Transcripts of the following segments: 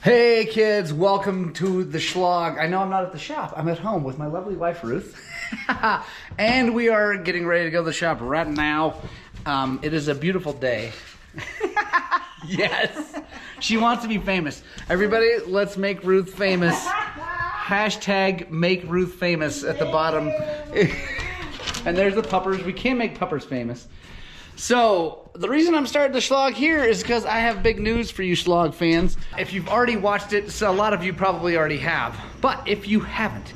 Hey kids, welcome to the Shlog. I know I'm not at the shop. I'm at home with my lovely wife Ruth. And we are getting ready to go to the shop right now. It is a beautiful day. Yes. She wants to be famous. Everybody, let's make Ruth famous. Hashtag make Ruth famous at the bottom. And there's the puppers. We can't make puppers famous. So, the reason I'm starting the Shlog here is because I have big news for you Shlog fans. If you've already watched it, so a lot of you probably already have. But if you haven't,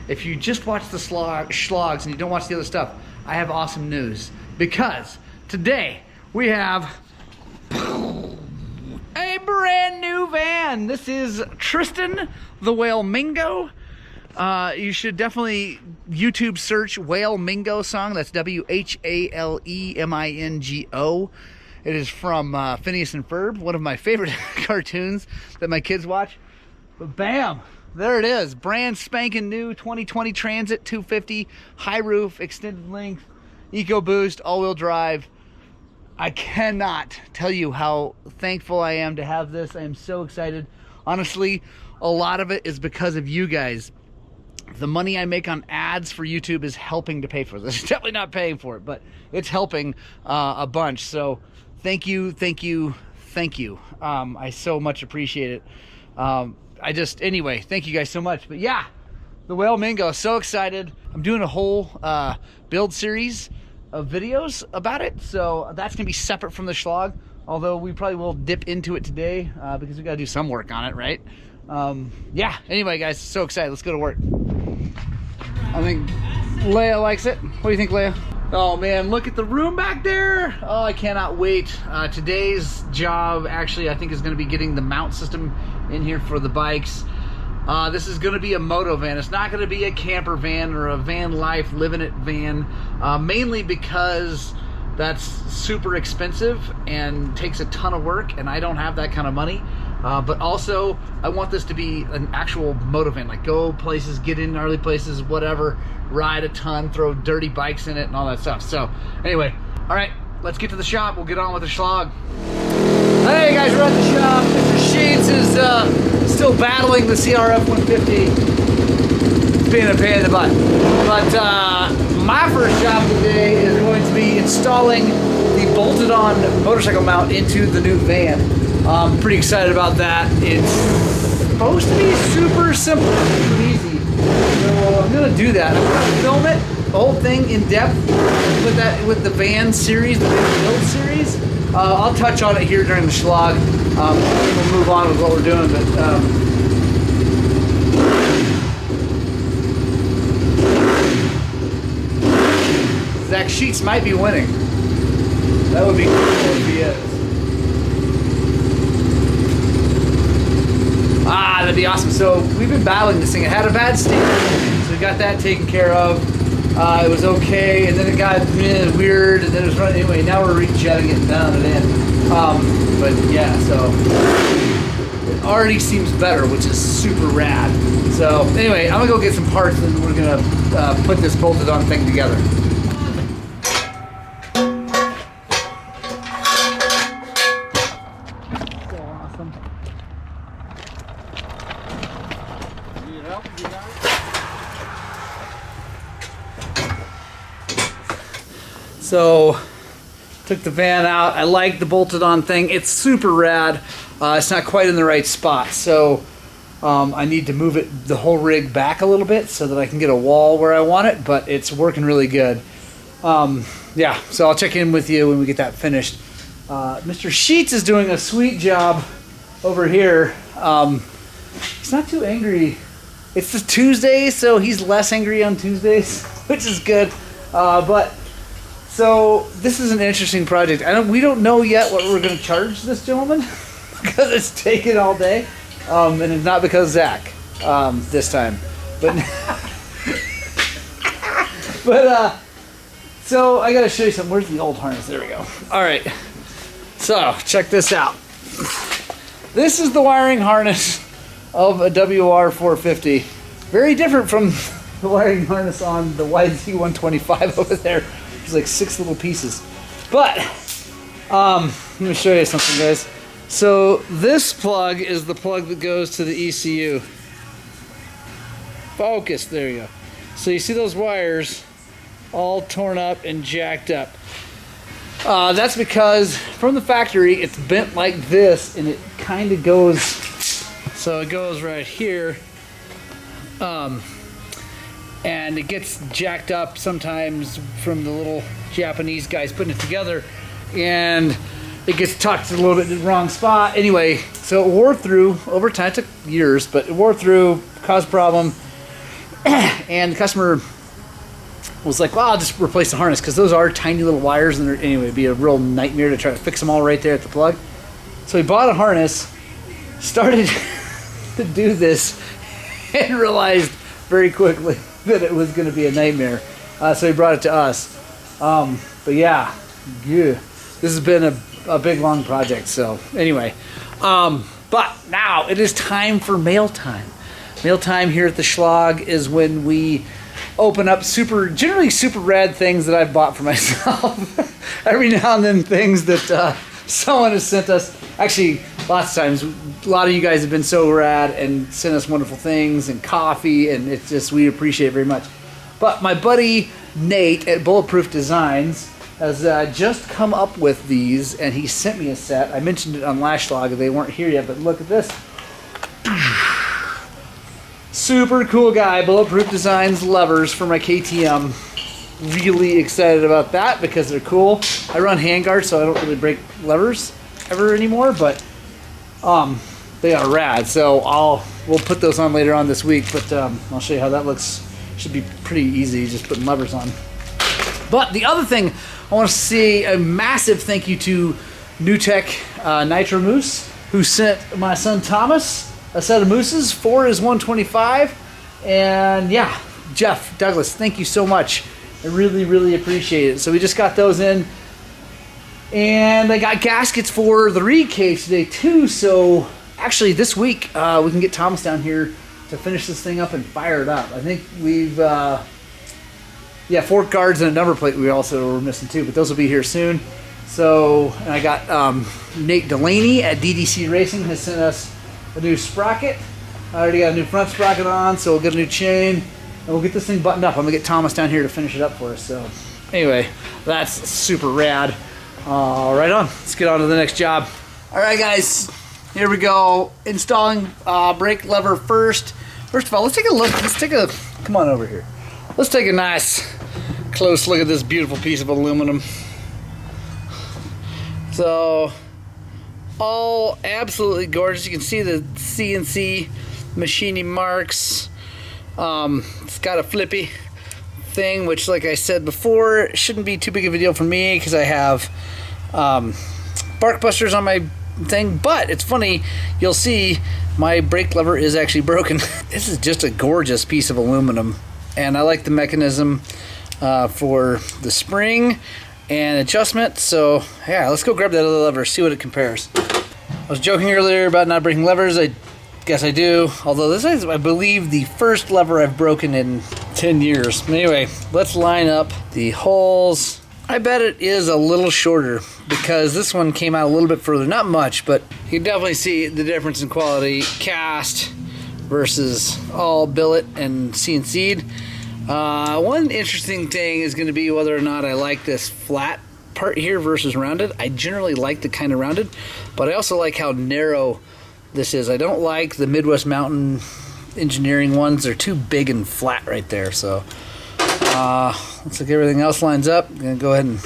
if you just watch the Shlogs and you don't watch the other stuff, I have awesome news. Because today we have a brand new van. This is Tristan the Whale Mingo. You should definitely YouTube search Whale Mingo song. That's W-H-A-L-E-M-I-N-G-O. It is from Phineas and Ferb, one of my favorite cartoons that my kids watch. But bam, there it is. Brand spanking new 2020 Transit 250, high roof, extended length, EcoBoost, all-wheel drive. I cannot tell you how thankful I am to have this. I am so excited. Honestly, a lot of it is because of you guys. The money I make on ads for YouTube is helping to pay for this. It's definitely not paying for it, but it's helping a bunch. So thank you, thank you, thank you. I so much appreciate it. Anyway, thank you guys so much. But yeah, the Whale Mingo, so excited. I'm doing a whole build series of videos about it. So that's gonna be separate from the Shlog, although we probably will dip into it today because we gotta do some work on it, right? Yeah, anyway guys, so excited. Let's go to work. I think Leia likes it. What do you think, Leia? Oh man, look at the room back there. Oh, I cannot wait. Today's job actually I think is going to be getting the mount system in here for the bikes. This is going to be a moto van. It's not going to be a camper van or a van life living it van, mainly because that's super expensive and takes a ton of work, and I don't have that kind of money. But also, I want this to be an actual moto van, like go places, get in gnarly places, whatever, ride a ton, throw dirty bikes in it and all that stuff. So anyway, all right, let's get to the shop. We'll get on with the Shlog. Hey guys, we're at the shop. Mr. Sheets is still battling the CRF 150. It's being a pain in the butt. But my first job today is going to be installing the bolted-on motorcycle mount into the new van. I'm pretty excited about that. It's supposed to be super simple and easy. So I'm gonna do that. I'm gonna film it, the whole thing in depth, put that with the van series, the van build series. I'll touch on it here during the Shlog. We'll move on with what we're doing, but Zach Sheets might be winning. That would be cool if he is. That'd be awesome. So we've been battling this thing. It had a bad state, so we got that taken care of. It was okay, and then it got weird, and then it was running anyway. Now we're rejetting it and dialing it in. But yeah, so it already seems better, which is super rad. So anyway, I'm gonna go get some parts, and we're gonna put this bolted-on thing together. So, took the van out. I like the bolted on thing. It's super rad. It's not quite in the right spot. So, I need to move it, the whole rig back a little bit so that I can get a wall where I want it, but it's working really good. Yeah, so I'll check in with you when we get that finished. Mr. Sheets is doing a sweet job over here. He's not too angry. It's the Tuesday, so he's less angry on Tuesdays, which is good. So this is an interesting project. We don't know yet what we're going to charge this gentleman because it's taken all day, and it's not because of Zach this time. But so I got to show you something. Where's the old harness? There we go. All right. So check this out. This is the wiring harness of a WR450. Very different from the wiring harness on the YZ145 over there. There's like 6 little pieces. But let me show you something, guys. So this plug is the plug that goes to the ECU. Focus, there you go. So you see those wires all torn up and jacked up. That's because from the factory it's bent like this, and it kind of goes, so it goes right here, and it gets jacked up sometimes from the little Japanese guys putting it together, and it gets tucked a little bit in the wrong spot. Anyway, so it wore through over time. It took years, but it wore through, caused a problem, and the customer was like, well, I'll just replace the harness, because those are tiny little wires, and anyway, it'd be a real nightmare to try to fix them all right there at the plug. So he bought a harness, started to do this, and realized very quickly that it was going to be a nightmare. So he brought it to us. But yeah, this has been a big, long project. So anyway, but now it is time for mail time. Mail time here at the Shlog is when we open up generally super rad things that I've bought for myself. Every now and then things that someone has sent us. Actually, lots of times, a lot of you guys have been so rad and sent us wonderful things and coffee, and it's just, we appreciate it very much. But my buddy Nate at Bulletproof Designs has just come up with these, and he sent me a set. I mentioned it on last Shlog, they weren't here yet, but look at this. Super cool guy, Bulletproof Designs levers for my KTM. Really excited about that because they're cool. I run handguards, so I don't really break levers ever anymore, but they are rad. So we'll put those on later on this week, but I'll show you how that looks. Should be pretty easy, just putting levers on. But the other thing, I want to say a massive thank you to NewTek Nitro Moose, who sent my son Thomas a set of mooses for his 125. And yeah, Jeff Douglas, thank you so much. I really, really appreciate it. So we just got those in, and I got gaskets for the reed cage today too. So actually this week we can get Thomas down here to finish this thing up and fire it up. I think we've fork guards and a number plate we also were missing too, but those will be here soon. So, and I got Nate Delaney at DDC Racing has sent us a new sprocket. I already got a new front sprocket on, so we'll get a new chain, and we'll get this thing buttoned up. I'm gonna get Thomas down here to finish it up for us. So anyway, that's super rad. Right on, let's get on to the next job. All right guys, here we go. Installing brake lever first. First of all, let's take a look. Come on over here. Let's take a nice close look at this beautiful piece of aluminum. So, all absolutely gorgeous. You can see the CNC machining marks. It's got a flippy thing, which, like I said before, shouldn't be too big of a deal for me because I have bark busters on my thing. But it's funny, you'll see my brake lever is actually broken. This is just a gorgeous piece of aluminum, and I like the mechanism for the spring and adjustment. So yeah, let's go grab that other lever, see what it compares. I was joking earlier about not breaking levers. I guess I do, although this is, I believe, the first lever I've broken in 10 years. Anyway, let's line up the holes. I bet it is a little shorter because this one came out a little bit further. Not much, but you can definitely see the difference in quality. Cast versus all billet and CNC'd. One interesting thing is going to be whether or not I like this flat part here versus rounded. I generally like the kind of rounded, but I also like how narrow this is. I don't like the Midwest Mountain Engineering ones. They're too big and flat right there. So looks like everything else lines up. I'm going to go ahead and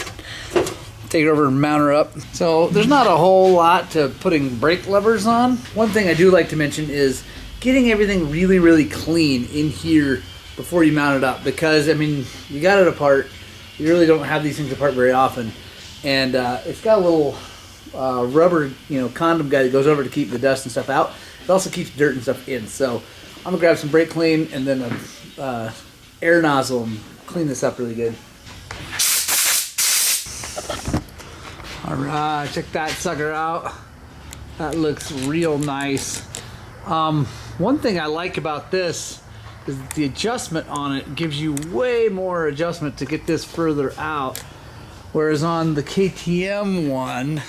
take it over and mount her up. So there's not a whole lot to putting brake levers on. One thing I do like to mention is getting everything really, really clean in here before you mount it up, because I mean, you got it apart. You really don't have these things apart very often, and it's got a little rubber, condom guy that goes over to keep the dust and stuff out. It also keeps dirt and stuff in. So I'm gonna grab some brake clean and then a air nozzle and clean this up really good. All right, check that sucker out. That looks real nice. One thing I like about this is the adjustment on it gives you way more adjustment to get this further out, whereas on the KTM one,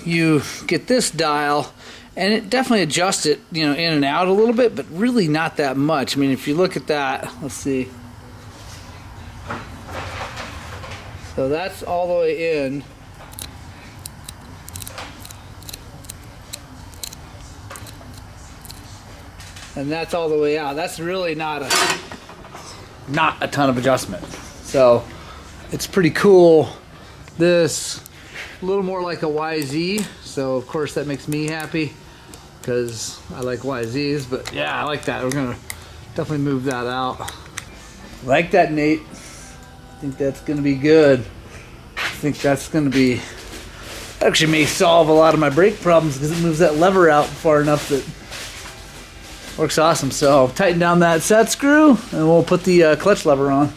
you get this dial, and it definitely adjusts it, you know, in and out a little bit, but really not that much. I mean, if you look at that, let's see. So that's all the way in. And that's all the way out. That's really not a ton of adjustment. So it's pretty cool. This a little more like a YZ, so of course that makes me happy because I like YZs. But yeah, I like that. We're gonna definitely move that out. Like that, Nate. I think that's gonna be good. I think that's gonna be, actually may solve a lot of my brake problems because it moves that lever out far enough that works awesome. So tighten down that set screw and we'll put the clutch lever on.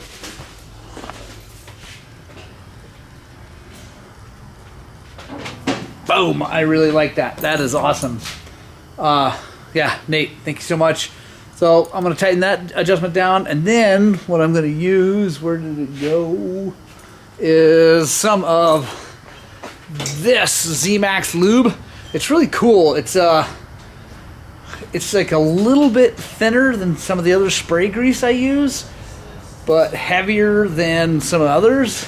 Boom, I really like that. That is awesome. Yeah, Nate, thank you so much. So I'm gonna tighten that adjustment down, and then what I'm gonna use, where did it go, is some of this Z-Max Lube. It's really cool. It's like a little bit thinner than some of the other spray grease I use, but heavier than some of the others.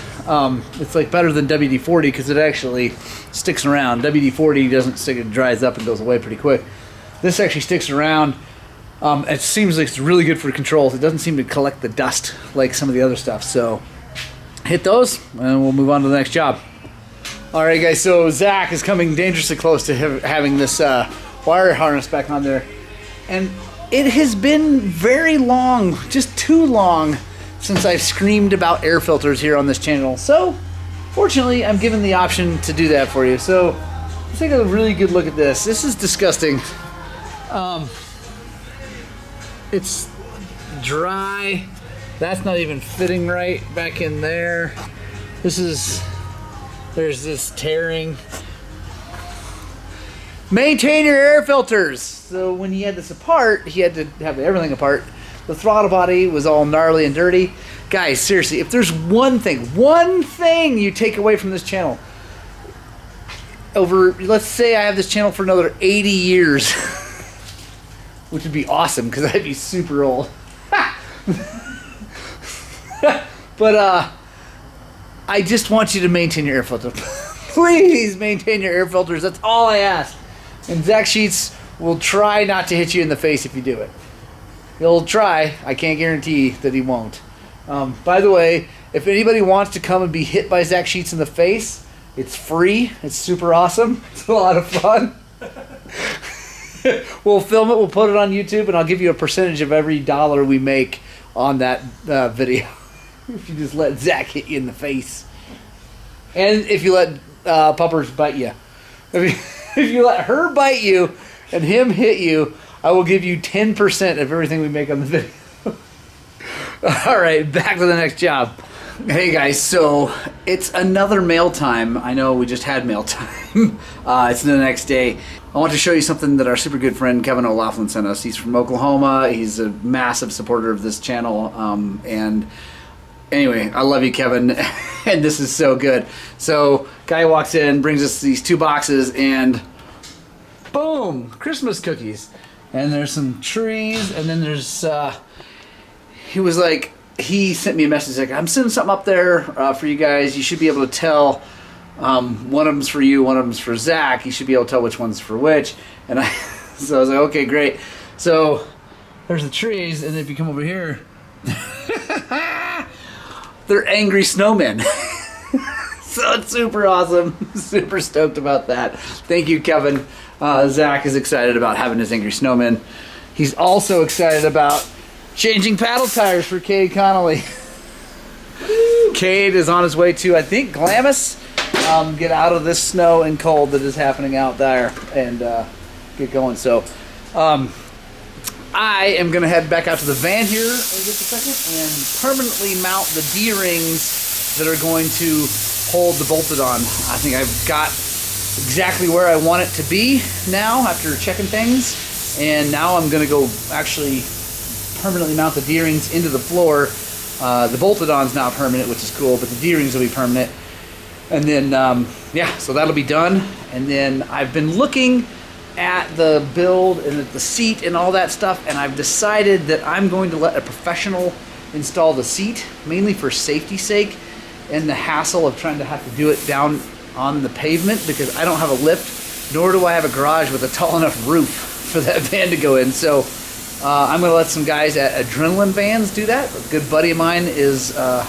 It's like better than WD-40 because it actually sticks around. WD-40 doesn't stick, it dries up and goes away pretty quick. This actually sticks around. It seems like it's really good for controls. It doesn't seem to collect the dust like some of the other stuff. So hit those and we'll move on to the next job. All right, guys, so Zach is coming dangerously close to having this wire harness back on there. And it has been very long, just too long, since I've screamed about air filters here on this channel. So fortunately, I'm given the option to do that for you. So let's take a really good look at this. This is disgusting. It's dry. That's not even fitting right back in there. There's this tearing. Maintain your air filters. So when he had this apart, he had to have everything apart. The throttle body was all gnarly and dirty. Guys, seriously, if there's one thing you take away from this channel, over, let's say I have this channel for another 80 years, which would be awesome because I'd be super old. But I just want you to maintain your air filter. Please maintain your air filters. That's all I ask. And Zach Sheets will try not to hit you in the face if you do it. He'll try. I can't guarantee that he won't. By the way, if anybody wants to come and be hit by Zach Sheets in the face, it's free. It's super awesome. It's a lot of fun. We'll film it. We'll put it on YouTube, and I'll give you a percentage of every dollar we make on that video. If you just let Zach hit you in the face. And if you let Puppers bite you. If you let her bite you and him hit you, I will give you 10% of everything we make on the video. All right, back to the next job. Hey guys, so it's another mail time. I know we just had mail time. It's the next day. I want to show you something that our super good friend Kevin O'Laughlin sent us. He's from Oklahoma. He's a massive supporter of this channel. And anyway, I love you, Kevin. And this is so good. So guy walks in, brings us these 2 boxes, and boom, Christmas cookies. And there's some trees, and then there's, he sent me a message like, I'm sending something up there for you guys. You should be able to tell, one of them's for you, one of them's for Zach. You should be able to tell which one's for which. And so I was like, okay, great. So there's the trees, and if you come over here, they're angry snowmen. So it's super awesome. Super stoked about that. Thank you, Kevin. Zach is excited about having his angry snowman. He's also excited about changing paddle tires for Cade Connolly. Cade is on his way to, I think, Glamis. Get out of this snow and cold that is happening out there and get going. So I am going to head back out to the van here in just a second and permanently mount the D-rings that are going to hold the bolted on. I think I've got exactly where I want it to be now after checking things, and now I'm going to go actually permanently mount the D-rings into the floor. The bolted on's not permanent, which is cool, but the D-rings will be permanent. And then, yeah, so that'll be done. And then I've been looking at the build and at the seat and all that stuff, and I've decided that I'm going to let a professional install the seat, mainly for safety's sake and the hassle of trying to have to do it down on the pavement, because I don't have a lift, nor do I have a garage with a tall enough roof for that van to go in. So I'm going to let some guys at Adrenaline Vans do that. A good buddy of mine is, I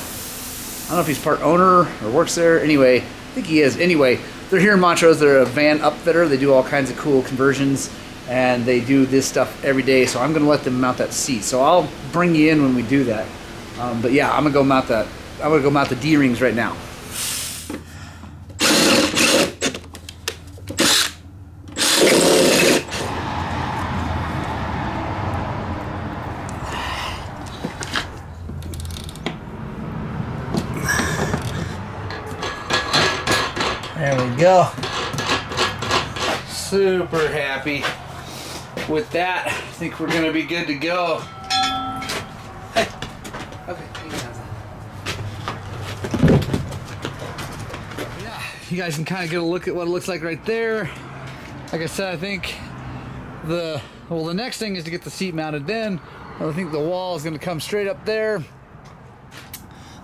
don't know if he's part owner or works there. Anyway, I think he is. Anyway, they're here in Montrose. They're a van upfitter. They do all kinds of cool conversions, and they do this stuff every day. So I'm going to let them mount that seat. So I'll bring you in when we do that. But yeah, I'm going to go mount that. I'm going to go mount the D-rings right now. There we go. Super happy with that. I think we're going to be good to go. Hey. Okay. Yeah, you guys can kind of get a look at what it looks like right there. Like I said, I think the next thing is to get the seat mounted. Then I think the wall is going to come straight up there,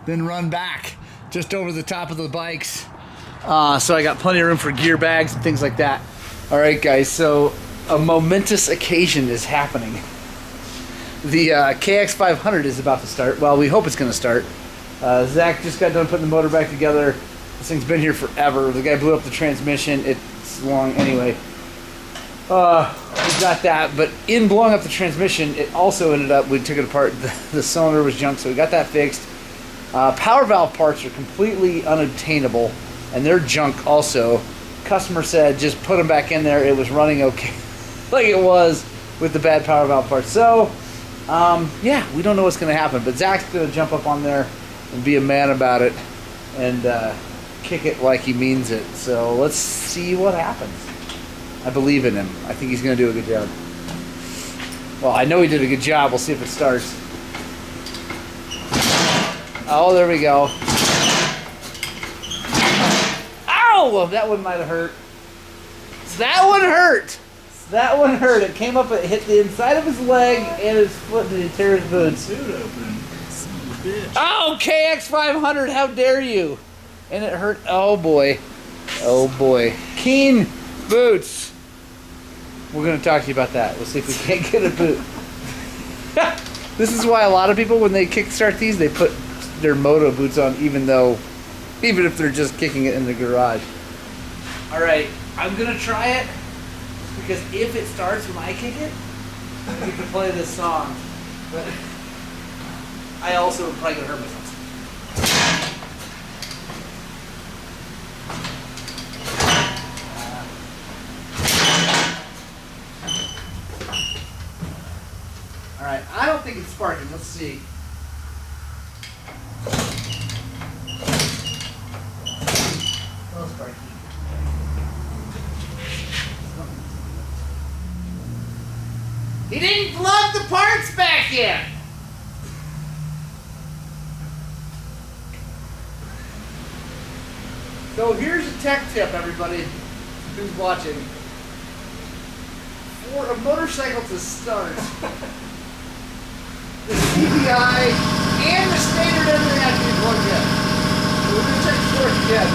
then run back just over the top of the bikes. So I got plenty of room for gear bags and things like that. All right, guys, so a momentous occasion is happening. The KX500 is about to start. Well, we hope it's going to start. Zach just got done putting the motor back together. This thing's been here forever. The guy blew up the transmission. It's long anyway. We got that, but in blowing up the transmission, it also ended up, we took it apart, the cylinder was junk, so we got that fixed. Power valve parts are completely unobtainable, and they're junk also. Customer said just put them back in there. It was running okay like it was with the bad power valve parts. So yeah, we don't know what's going to happen, but Zach's going to jump up on there and be a man about it and kick it like he means it. So let's see what happens. I believe in him. I think he's going to do a good job. Well, I know he did a good job. We'll see if it starts. Oh, there we go. Ow! That one might have hurt. That one hurt. That one hurt. It came up, it hit the inside of his leg and his foot, and it tear his boots. Oh, KX500, how dare you? And it hurt. Oh boy. Oh boy. Keen boots. We're going to talk to you about that. We'll see if we can't get a boot. This is why a lot of people, when they kickstart these, they put their moto boots on, even if they're just kicking it in the garage. All right, I'm going to try it, because if it starts when I kick it, we can play this song. But I also would probably get hurt myself. All right, I don't think it's sparking. Let's see. Oh, sparking. He didn't plug the parts back in. So here's a tech tip, everybody who's watching. For a motorcycle to start, the CBI and the standard everything has to be plugged in. So we're going to check the torque again.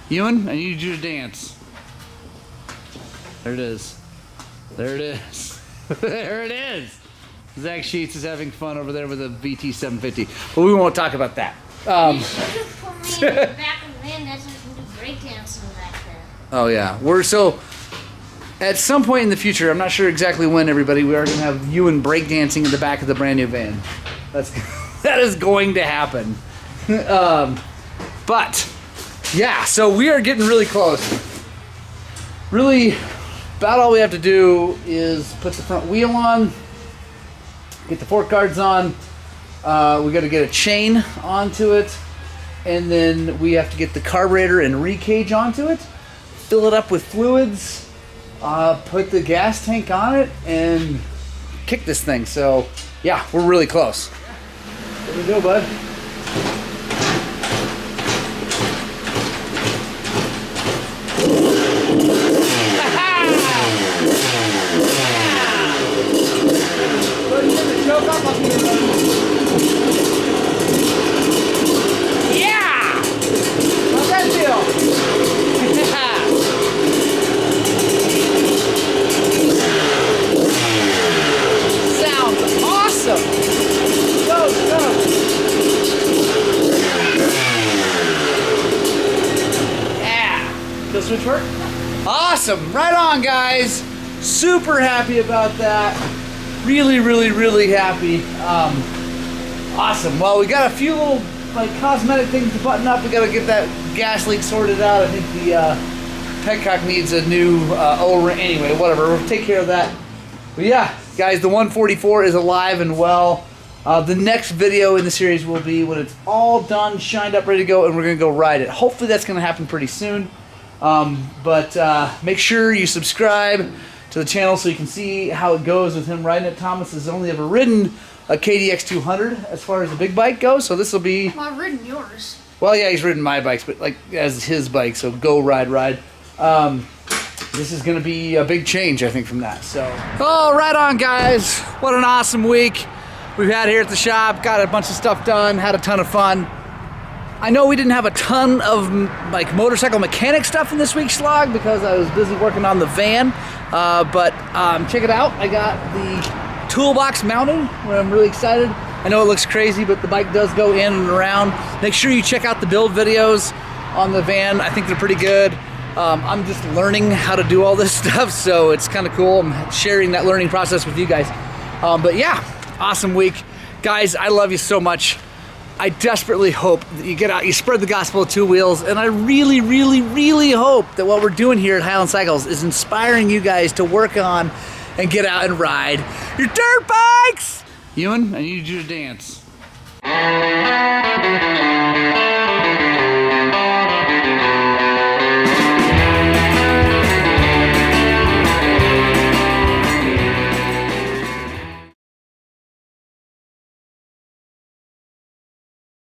Ewan, I need you to dance. There it is. There it is. There it is. Zach Sheets is having fun over there with a VT750. But we won't talk about that. You should have put me in the back of the van. That's what we can do breakdancing back there. Oh yeah. So at some point in the future, I'm not sure exactly when, everybody, we are going to have Ewan breakdancing in the back of the brand new van. That is going to happen. But yeah, so we are getting really close. Really, about all we have to do is put the front wheel on, get the fork guards on, We got to get a chain onto it, and then we have to get the carburetor and recage onto it, fill it up with fluids, put the gas tank on it, and kick this thing. So yeah, we're really close. There we go, bud. Yeah! How's that feel? Sounds awesome! Go, go! Yeah! Kill switch work? Awesome! Right on, guys! Super happy about that. Really, really, really happy. Awesome. Well, we got a few little like cosmetic things to button up. We got to get that gas leak sorted out. I think the petcock needs a new O-ring. Anyway, whatever. We'll take care of that. But yeah, guys, the 144 is alive and well. The next video in the series will be when it's all done, shined up, ready to go, and we're going to go ride it. Hopefully that's going to happen pretty soon. But make sure you subscribe to the channel so you can see how it goes with him riding it. Thomas has only ever ridden a KDX 200 as far as the big bike goes, so this will be... Well, I've ridden yours. Well, yeah, he's ridden my bikes, but like as his bike, so go ride. This is going to be a big change, I think, from that. So, oh, right on, guys. What an awesome week we've had here at the shop. Got a bunch of stuff done, had a ton of fun. I know we didn't have a ton of like motorcycle mechanic stuff in this week's Shlog because I was busy working on the van. But check it out. I got the toolbox mounted. I'm really excited. I know it looks crazy, but the bike does go in and around. Make sure you check out the build videos on the van. I think they're pretty good. I'm just learning how to do all this stuff, so it's kind of cool. I'm sharing that learning process with you guys. But yeah, awesome week. Guys, I love you so much. I desperately hope that you get out, you spread the gospel of two wheels, and I really, really, really hope that what we're doing here at Highland Cycles is inspiring you guys to work on and get out and ride your dirt bikes! Ewan, I need you to dance.